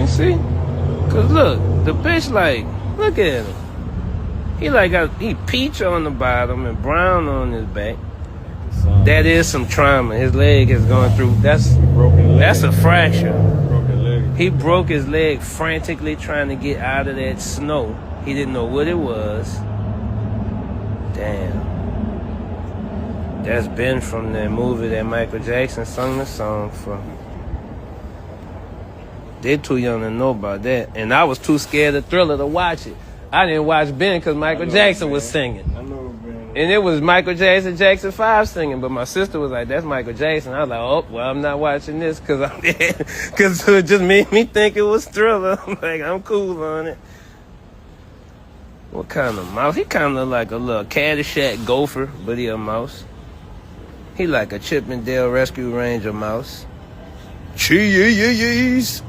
You see? Cause look, the bitch like, look at him. He like he peach on the bottom and brown on his back. That is some trauma. His leg is going through. That's a fracture. He broke his leg frantically trying to get out of that snow. He didn't know what it was. Damn. That's Ben from that movie that Michael Jackson sung the song for. They're too young to know about that. And I was too scared of Thriller to watch it. I didn't watch Ben because Michael Jackson was singing. I know Ben. And it was Michael Jackson 5 singing. But my sister was like, that's Michael Jackson. I was like, oh, well, I'm not watching this because it just made me think it was Thriller. I'm like, I'm cool on it. What kind of mouse? He kind of like a little Caddyshack gopher, but he a mouse. He like a Chippendale Rescue Ranger mouse. Cheese.